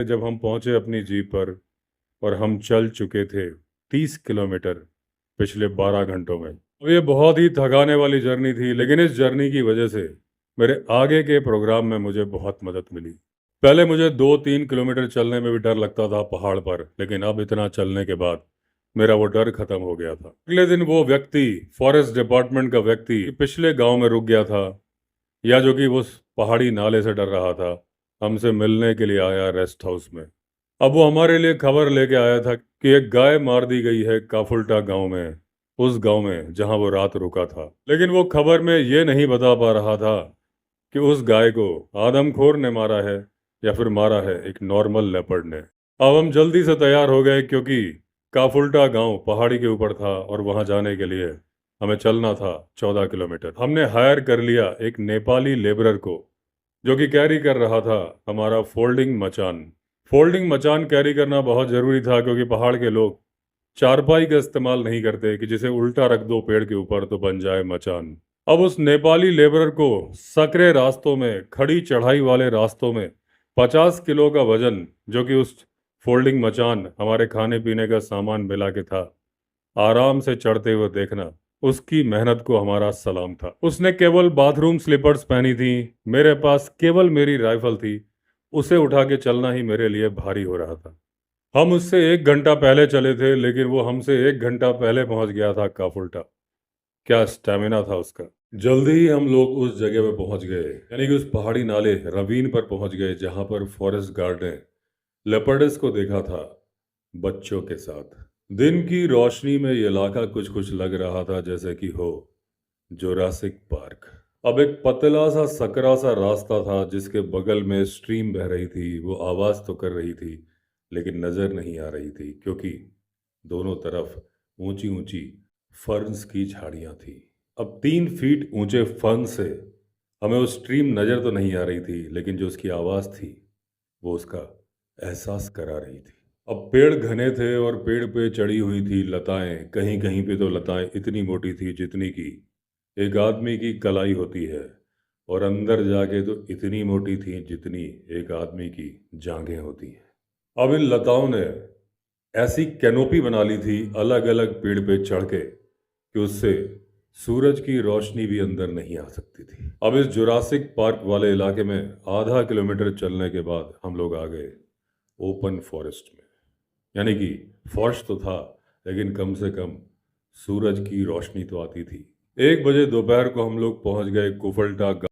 जब हम पहुंचे अपनी जीप पर और हम चल चुके थे 30 किलोमीटर पिछले 12 घंटों में। अब ये बहुत ही थकाने वाली जर्नी थी, लेकिन इस जर्नी की वजह से मेरे आगे के प्रोग्राम में मुझे बहुत मदद मिली। पहले मुझे 2-3 किलोमीटर चलने में भी डर लगता था पहाड़ पर, लेकिन अब इतना चलने के बाद मेरा वो डर खत्म हो गया था। अगले दिन वो व्यक्ति, फॉरेस्ट डिपार्टमेंट का व्यक्ति, पिछले गांव में रुक गया था, या जो कि उस पहाड़ी नाले से डर रहा था, हमसे मिलने के लिए आया रेस्ट हाउस में। अब वो हमारे लिए खबर लेके आया था कि एक गाय मार दी गई है काफुल्टा गांव में, उस गांव में जहां वो रात रुका था। लेकिन वो खबर में ये नहीं बता पा रहा था कि उस गाय को आदमखोर ने मारा है या फिर मारा है एक नॉर्मल लेपर्ड ने। अब हम जल्दी से तैयार हो गए, क्योंकि काफुल्टा गांव पहाड़ी के ऊपर था और वहां जाने के लिए हमें चलना था 14 किलोमीटर। हमने हायर कर लिया एक नेपाली लेबरर को, जो कि कैरी कर रहा था हमारा फोल्डिंग मचान। फोल्डिंग मचान कैरी करना बहुत ज़रूरी था, क्योंकि पहाड़ के लोग चारपाई का इस्तेमाल नहीं करते कि जिसे उल्टा रख दो पेड़ के ऊपर तो बन जाए मचान। अब उस नेपाली लेबरर को सकरे रास्तों में, खड़ी चढ़ाई वाले रास्तों में 50 किलो का वजन, जो कि उस फोल्डिंग मचान हमारे खाने पीने का सामान मिला के था, आराम से चढ़ते हुए देखना, उसकी मेहनत को हमारा सलाम था। उसने केवल बाथरूम स्लीपर्स पहनी थी, मेरे पास केवल मेरी राइफल थी। उसे उठा के चलना ही मेरे लिए भारी हो रहा था। हम उससे 1 घंटा पहले चले थे, लेकिन वो हमसे 1 घंटा पहले पहुंच गया था काफुल्टा। क्या स्टेमिना था उसका। जल्दी ही हम लोग उस जगह पे पहुंच गए, यानी कि उस पहाड़ी नाले रवीन पर पहुंच गए, जहां पर फॉरेस्ट गार्ड ने लेपर्डस को देखा था बच्चों के साथ। दिन की रोशनी में ये इलाका कुछ कुछ लग रहा था जैसे कि हो जोरासिक पार्क। अब एक पतला सा सकरा सा रास्ता था जिसके बगल में स्ट्रीम बह रही थी। वो आवाज तो कर रही थी, लेकिन नजर नहीं आ रही थी, क्योंकि दोनों तरफ ऊंची ऊंची फर्न्स की झाड़ियां थी। अब 3 फीट ऊंचे फर्न से हमें वो स्ट्रीम नजर तो नहीं आ रही थी, लेकिन जो उसकी आवाज थी वो उसका एहसास करा रही थी। अब पेड़ घने थे और पेड़ पे चढ़ी हुई थी लताएं। कहीं कहीं पे तो लताएं इतनी मोटी थी जितनी की एक आदमी की कलाई होती है, और अंदर जाके तो इतनी मोटी थी जितनी एक आदमी की जांघें होती हैं। अब इन लताओं ने ऐसी कैनोपी बना ली थी अलग अलग पेड़ पे चढ़ के कि उससे सूरज की रोशनी भी अंदर नहीं आ सकती थी। अब इस जुरासिक पार्क वाले इलाके में आधा किलोमीटर चलने के बाद हम लोग आ गए ओपन फॉरेस्ट में। यानी कि फॉरेस्ट तो था, लेकिन कम से कम सूरज की रोशनी तो आती थी। 1 बजे दोपहर को हम लोग पहुंच गए कुफल्टा।